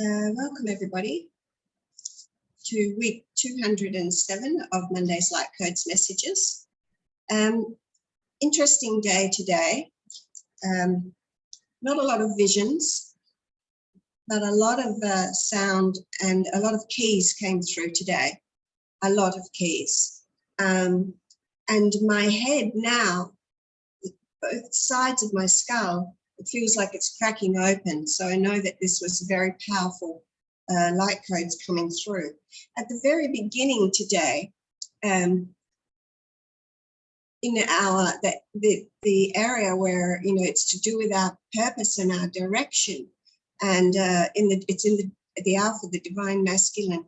Welcome everybody to week 207 of Monday's Light Codes Messages. Interesting day today. Not a lot of visions, but a lot of sound and a lot of keys came through today. A lot of keys. And my head now, both sides of my skull, it feels like it's cracking open. So I know that this was very powerful light codes coming through. At the very beginning today, in our the area where it's to do with our purpose and our direction, and it's in the Alpha, the Divine Masculine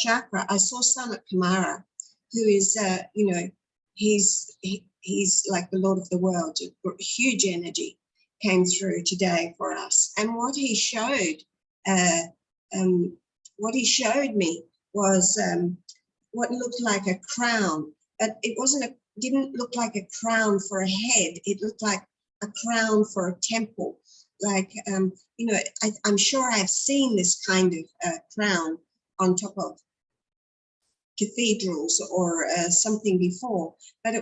chakra. I saw Sanat Kumara, who is he's like the Lord of the world. Huge energy came through today for us, and what he showed me was what looked like a crown, but it didn't look like a crown for a head. It looked like a crown for a temple. Like I'm sure I've seen this kind of crown on top of cathedrals or something before, but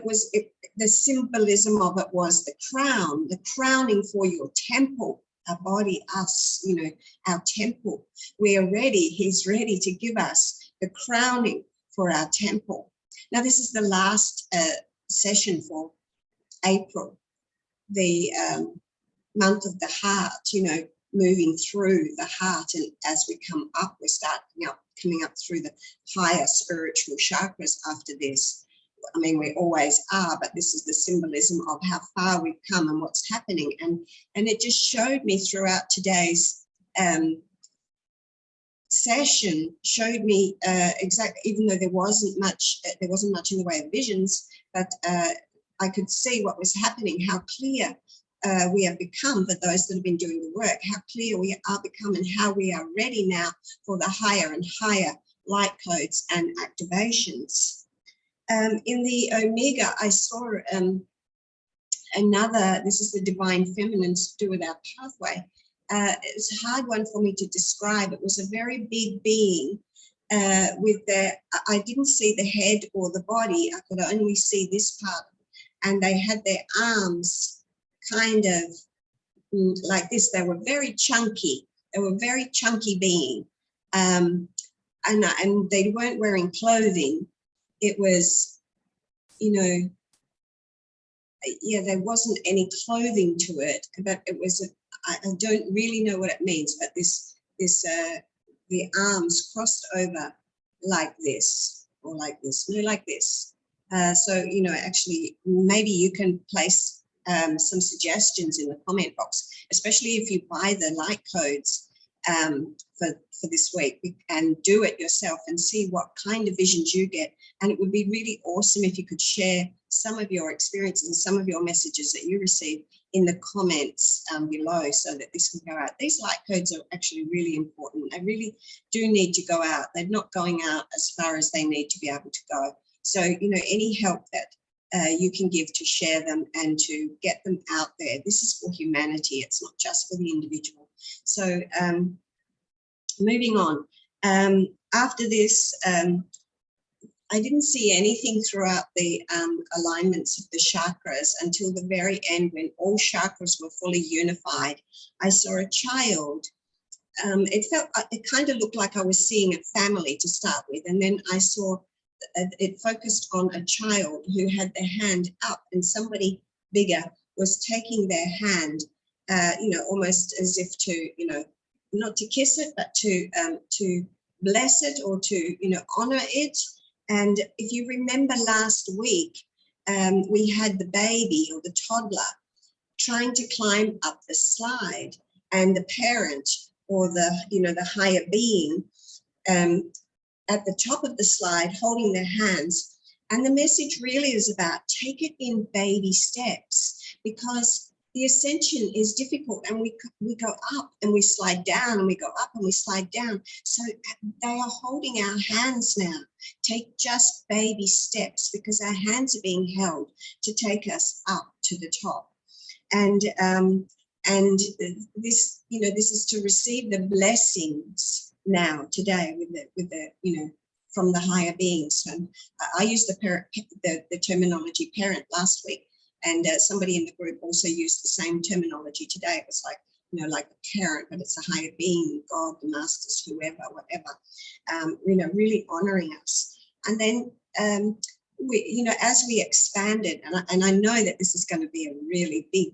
the symbolism of it was the crown, the crowning for your temple, our body, us, our temple. He's ready to give us the crowning for our temple. Now, this is the last session for April, the month of the heart, moving through the heart. And as we come up, we're coming up through the higher spiritual chakras after this. I mean, we always are, but this is the symbolism of how far we've come and what's happening. And it just showed me throughout today's session, showed me exactly, even though there wasn't much in the way of visions, but I could see what was happening, how clear we have become, for those that have been doing the work, how clear we are becoming, how we are ready now for the higher and higher light codes and activations. In the Omega, I saw this is the Divine Feminine to do with our pathway. It was a hard one for me to describe. It was a very big being I didn't see the head or the body. I could only see this part. And they had their arms kind of like this. They were very chunky. They were a very chunky being. And they weren't wearing clothing. It was, there wasn't any clothing to it, but it was, I don't really know what it means, but the arms crossed over like this, or like this, no, like this. So, actually, maybe you can place some suggestions in the comment box, especially if you buy the light codes for this week, and do it yourself and see what kind of visions you get. And it would be really awesome if you could share some of your experiences and some of your messages that you receive in the comments below, so that this can go out. These light codes are actually really important. They really do need to go out. They're not going out as far as they need to be able to go. So, any help that you can give to share them and to get them out there. This is for humanity. It's not just for the individual. So moving on. After this, I didn't see anything throughout the alignments of the chakras until the very end, when all chakras were fully unified. I saw a child. It kind of looked like I was seeing a family to start with, and then I saw it focused on a child who had their hand up, and somebody bigger was taking their hand, almost as if to, not to kiss it, but to bless it, or to, honor it. And if you remember last week, we had the baby or the toddler trying to climb up the slide, and the parent or the higher being at the top of the slide holding their hands. And the message really is about take it in baby steps, because the ascension is difficult, and we go up and we slide down, and we go up and we slide down. So they are holding our hands now. Take just baby steps, because our hands are being held to take us up to the top. And And this, this is to receive the blessings now, today, with the from the higher beings. And I used the terminology parent last week, and somebody in the group also used the same terminology today. It was like, like a parent, but it's a higher being, God, the masters, whoever, whatever, really honoring us. And then, as we expanded, and I know that this is going to be a really big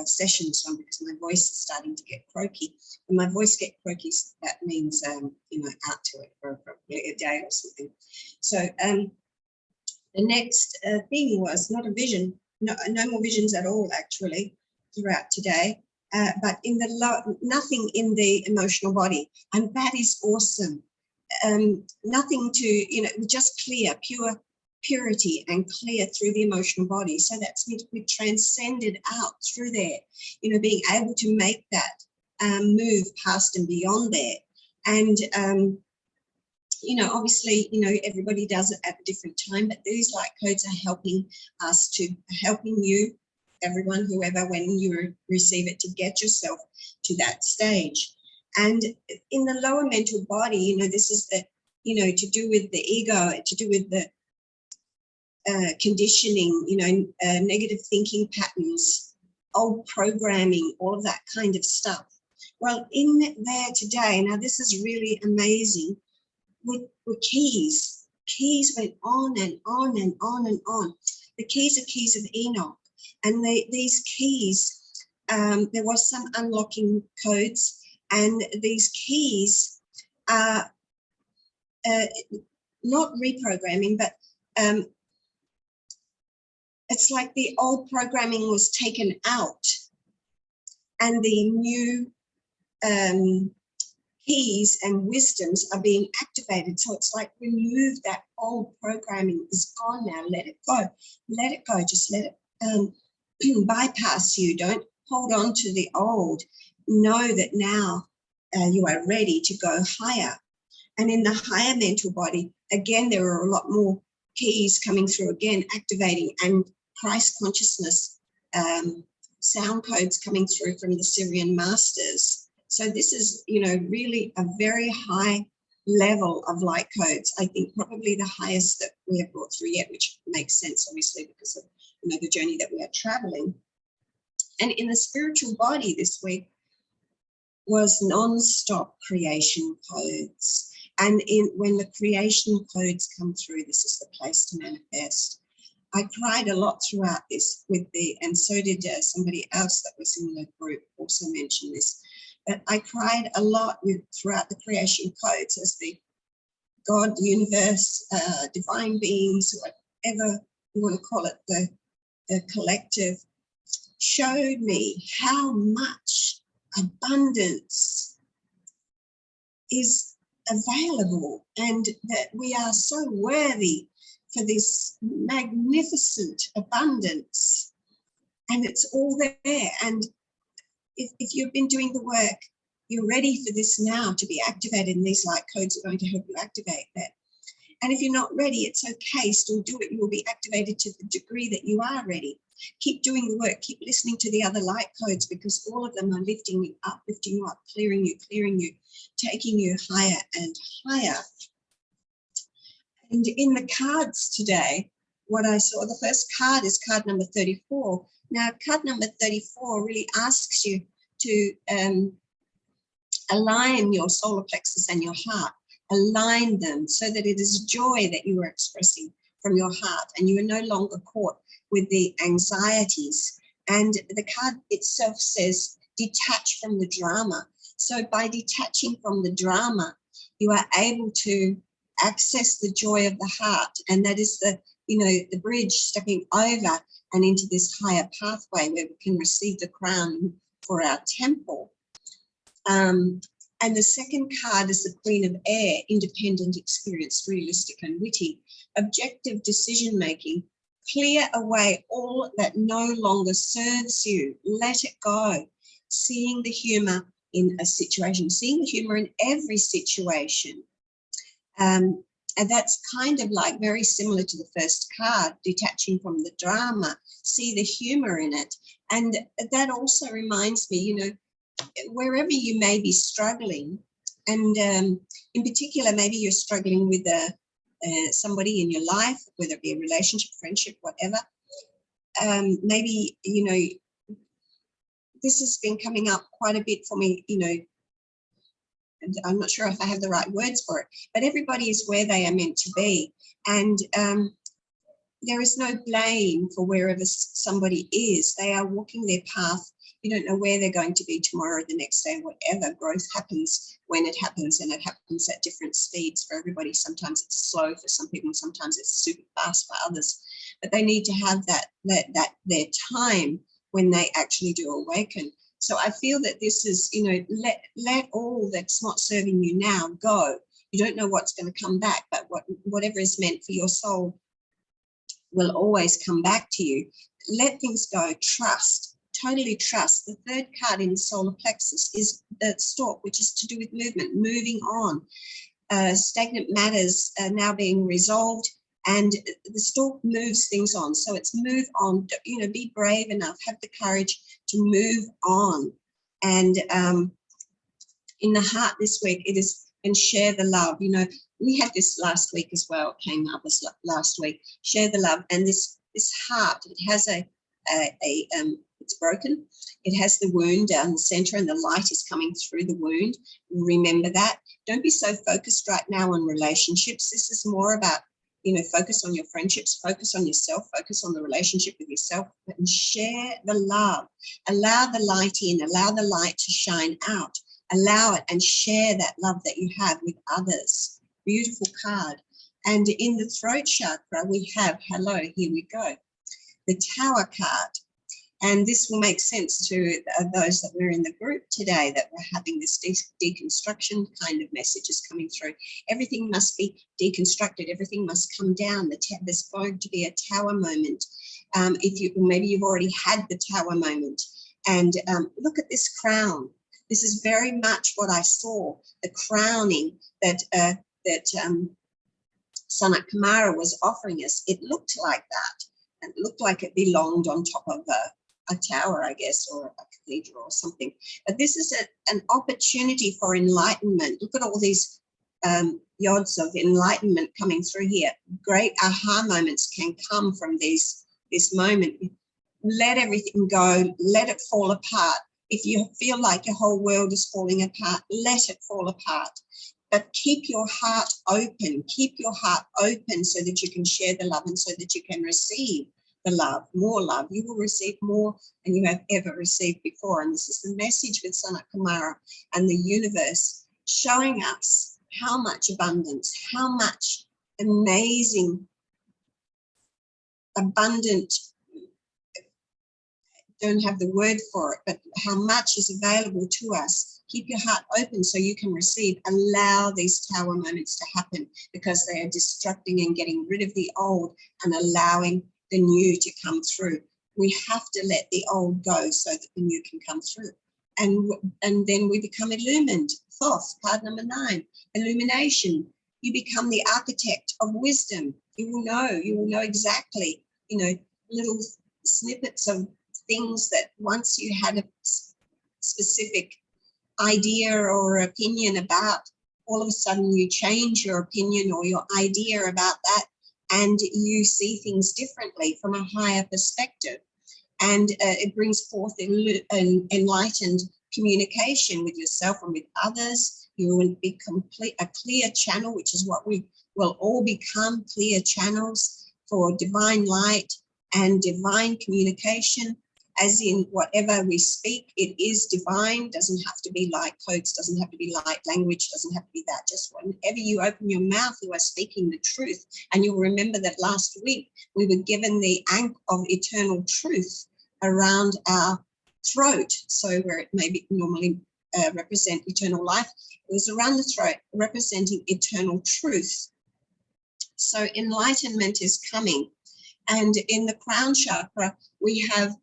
session, so because my voice is starting to get croaky. When my voice gets croaky, that means, out to it for probably a day or something. So the next thing was not a vision, no more visions at all, actually, throughout today. But nothing in the emotional body, and that is awesome. Nothing to, just clear, purity and clear through the emotional body. So that's meant we transcended out through there, being able to make that move past and beyond there. And, obviously, everybody does it at a different time, but these light codes are helping you, everyone, whoever, when you receive it, to get yourself to that stage. And in the lower mental body, this is the, to do with the ego, to do with the conditioning, negative thinking patterns, old programming, all of that kind of stuff. Well, in there today, now this is really amazing, with keys. Keys went on and on and on and on. The keys are keys of Enoch. And these keys, there was some unlocking codes, and these keys are not reprogramming, but it's like the old programming was taken out and the new keys and wisdoms are being activated. So it's like, remove that old programming, is gone now. Let it go. Let it go. Just let it bypass you. Don't hold on to the old. Know that now you are ready to go higher. And in the higher mental body, again, there are a lot more keys coming through, again, activating, and Christ consciousness, sound codes coming through from the Syrian masters. So this is, really a very high level of light codes. I think probably the highest that we have brought through yet, which makes sense, obviously, because of, the journey that we are traveling. And in the spiritual body this week was non-stop creation codes. And when the creation codes come through, this is the place to manifest. I cried a lot throughout this and so did somebody else that was in the group also mentioned this. But I cried a lot throughout the creation codes as the God, the universe, divine beings, whatever you want to call it, the collective, showed me how much abundance is available, and that we are so worthy for this magnificent abundance, and it's all there. And if you've been doing the work, you're ready for this now to be activated, and these light codes are going to help you activate that. And if you're not ready, it's okay, still do it. You will be activated to the degree that you are ready. Keep doing the work, keep listening to the other light codes, because all of them are lifting you up, clearing you, taking you higher and higher. And in the cards today, what I saw, the first card is card number 34. Now, card number 34 really asks you to align your solar plexus and your heart, align them so that it is joy that you are expressing from your heart, and you are no longer caught with the anxieties. And the card itself says, detach from the drama. So by detaching from the drama, you are able to access the joy of the heart. And that is the bridge stepping over and into this higher pathway where we can receive the crown for our temple. And the second card is the Queen of Air, independent, experienced, realistic and witty, objective decision-making. Clear away all that no longer serves you. Let it go. Seeing the humour in a situation, seeing the humour in every situation. And that's kind of like very similar to the first card, detaching from the drama, see the humor in it. And that also reminds me, you know, wherever you may be struggling, and in particular, maybe you're struggling with somebody in your life, whether it be a relationship, friendship, whatever. Maybe, you know, this has been coming up quite a bit for me, you know, and I'm not sure if I have the right words for it, but everybody is where they are meant to be. And there is no blame for wherever somebody is. They are walking their path. You don't know where they're going to be tomorrow, the next day, whatever. Growth happens when it happens, and it happens at different speeds for everybody. Sometimes it's slow for some people, sometimes it's super fast for others. But they need to have that their time when they actually do awaken. So I feel that this is, you know, let all that's not serving you now go. You don't know what's going to come back, but whatever is meant for your soul will always come back to you. Let things go. Trust, totally trust. The third card in the solar plexus is the stork, which is to do with movement, moving on. Stagnant matters are now being resolved, and the stork moves things on. So it's move on, you know, be brave enough, have the courage to move on. And in the heart this week, it is, and share the love. You know, we had this last week as well, it came up as last week, share the love. And this heart, it has it's broken. It has the wound down the center, and the light is coming through the wound. Remember that. Don't be so focused right now on relationships. This is more about, you know, focus on your friendships, focus on yourself, focus on the relationship with yourself, and share the love. Allow the light in, allow the light to shine out. Allow it and share that love that you have with others. Beautiful card. And in the throat chakra, we have, hello, here we go, the Tower card. And this will make sense to those that were in the group today, that we're having this deconstruction kind of messages coming through. Everything must be deconstructed. Everything must come down. There's going to be a tower moment. Maybe you've already had the tower moment. And look at this crown. This is very much what I saw, the crowning that Sanat Kumara was offering us. It looked like that. And it looked like it belonged on top of a tower, I guess, or a cathedral or something. But this is an opportunity for enlightenment. Look at all these yods of enlightenment coming through here. Great aha moments can come from this moment. Let everything go. Let it fall apart. If you feel like your whole world is falling apart, let it fall apart. But keep your heart open. Keep your heart open so that you can share the love and so that you can receive the love, more love. You will receive more than you have ever received before. And this is the message with Sanat Kumara and the universe, showing us how much abundance, how much amazing, abundant, don't have the word for it, but how much is available to us. Keep your heart open so you can receive. Allow these tower moments to happen, because they are destructing and getting rid of the old and allowing the new to come through. We have to let the old go so that the new can come through. And then we become illumined. Thoth, card number 9, illumination. You become the architect of wisdom. You will know exactly, little snippets of things that once you had a specific idea or opinion about, all of a sudden you change your opinion or your idea about that, and you see things differently from a higher perspective. And it brings forth an enlightened communication with yourself and with others. You will be a clear channel, which is what we will all become, clear channels for divine light and divine communication. As in, whatever we speak, it is divine. Doesn't have to be light codes, doesn't have to be light language, doesn't have to be that. Just whenever you open your mouth, you are speaking the truth. And you'll remember that last week we were given the anchor of eternal truth around our throat. So where it may be normally represent eternal life, it was around the throat representing eternal truth. So enlightenment is coming. And in the crown chakra, we have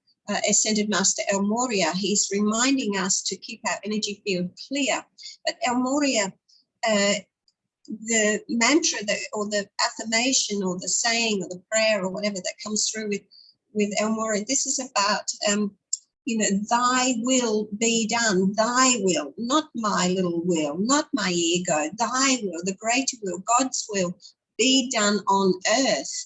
Ascended Master El Moria. He's reminding us to keep our energy field clear. But El Moria the mantra that, or the affirmation or the saying or the prayer or whatever that comes through with Elmora, this is about, thy will be done, thy will, not my little will, not my ego, thy will, the greater will, God's will be done on earth.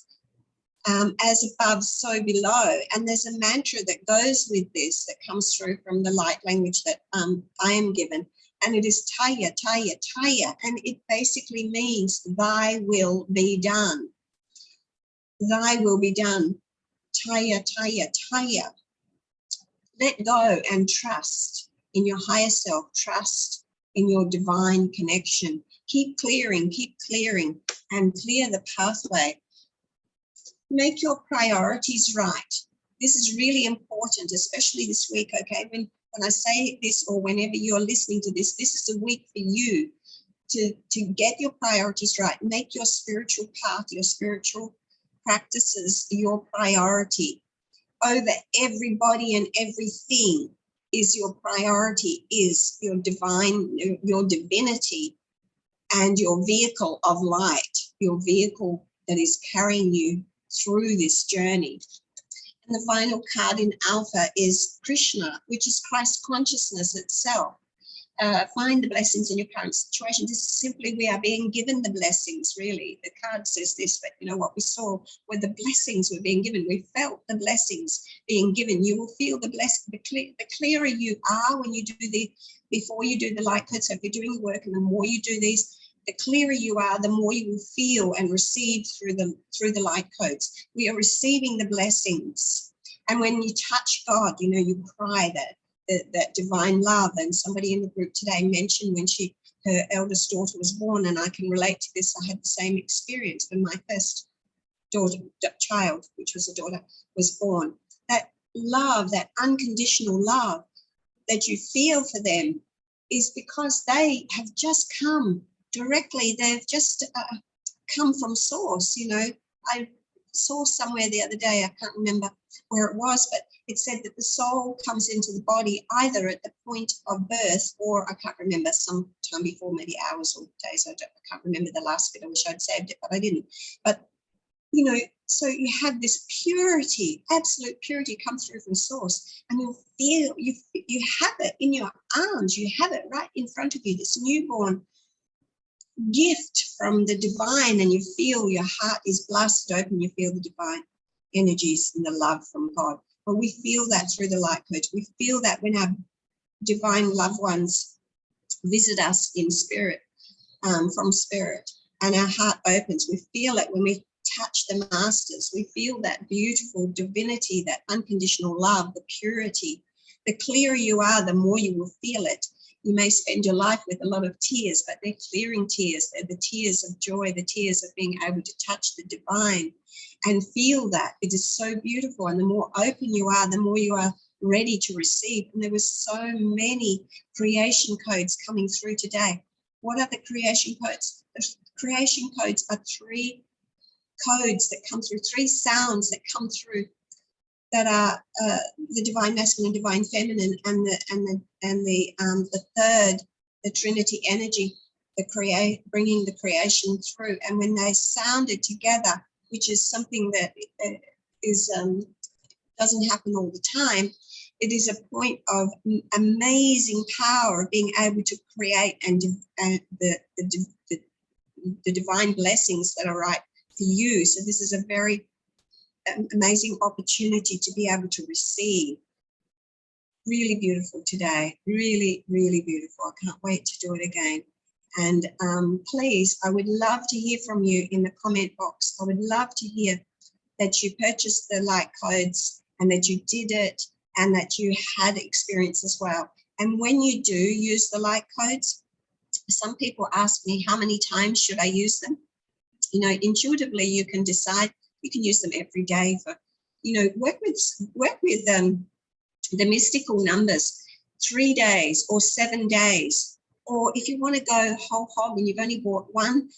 As above, so below. And there's a mantra that goes with this that comes through from the light language that I am given. And it is Taya, Taya, Taya. And it basically means thy will be done. Thy will be done. Taya, Taya, Taya. Let go and trust in your higher self. Trust in your divine connection. Keep clearing, and clear the pathway. Make your priorities right. This is really important, especially this week, okay? When I say this, or whenever you're listening to this, this is a week for you to get your priorities right. Make your spiritual path, your spiritual practices your priority. Over everybody and everything is your priority, is your divinity and your vehicle of light, your vehicle that is carrying you through this journey. And the final card in Alpha is Krishna, which is Christ consciousness itself. Find the blessings in your current situation. This is simply, we are being given the blessings, really. The card says this, but what we saw were the blessings were being given. We felt the blessings being given. You will feel the blessing. The clearer you are when you do before you do the light code. So if you're doing the work, and the more you do these, the clearer you are, the more you will feel and receive through the light codes. We are receiving the blessings. And when you touch God, you cry that divine love. And somebody in the group today mentioned when her eldest daughter was born, and I can relate to this. I had the same experience when my first child, which was a daughter, was born. That love, that unconditional love that you feel for them is because they have just come directly. They've just come from source. I saw somewhere the other day, I can't remember where it was, but it said that the soul comes into the body either at the point of birth, or I can't remember, some time before, maybe hours or days. I can't remember the last bit. I wish I'd saved it, but I didn't. But so you have this purity, absolute purity, come through from source, and you'll feel, you have it in your arms, you have it right in front of you, this newborn gift from the divine, and you feel your heart is blasted open. You feel the divine energies and the love from God. But we feel that through the light codes. We feel that when our divine loved ones visit us in spirit, from spirit, and our heart opens. We feel it when we touch the masters. We feel that beautiful divinity, that unconditional love, the purity. The clearer you are, the more you will feel it. You may spend your life with a lot of tears, but they're clearing tears. They're the tears of joy, the tears of being able to touch the divine and feel that. It is so beautiful. And the more open you are, the more you are ready to receive. And there were so many creation codes coming through today. What are the creation codes? The creation codes are 3 codes that come through, 3 sounds that come through, that are the divine masculine, divine feminine, and the third, the Trinity energy, bringing the creation through. And when they sounded together, which is something that doesn't happen all the time, it is a point of amazing power of being able to create and the divine blessings that are right for you. So this is a very amazing opportunity to be able to receive. Really beautiful today. Really, really beautiful. I can't wait to do it again. And please, I would love to hear from you in the comment box. I would love to hear that you purchased the light codes and that you did it and that you had experience as well. And when you do use the light codes, some people ask me, how many times should I use them? Intuitively, you can decide. You can use them every day for, work with the mystical numbers, 3 days or 7 days. Or if you want to go whole hog and you've only bought one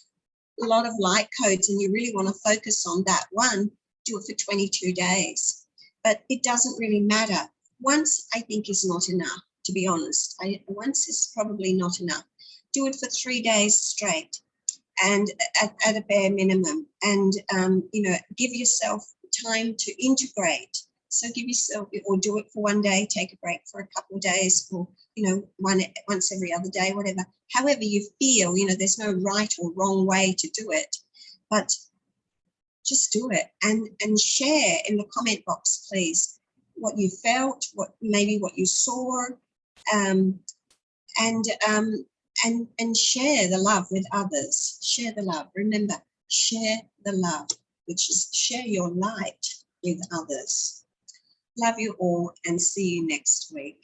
lot of light codes and you really want to focus on that one, do it for 22 days. But it doesn't really matter. Once, I think, is not enough, to be honest. Once is probably not enough. Do it for 3 days straight. and at a bare minimum, and give yourself time to integrate. So give yourself, or do it for one day, take a break for a couple of days, or once every other day, whatever. However you feel, there's no right or wrong way to do it, but just do it, and share in the comment box, please, what you felt, what you saw, and share the love with others. Share the love. Remember, share the love, which is share your light with others. Love you all, and see you next week.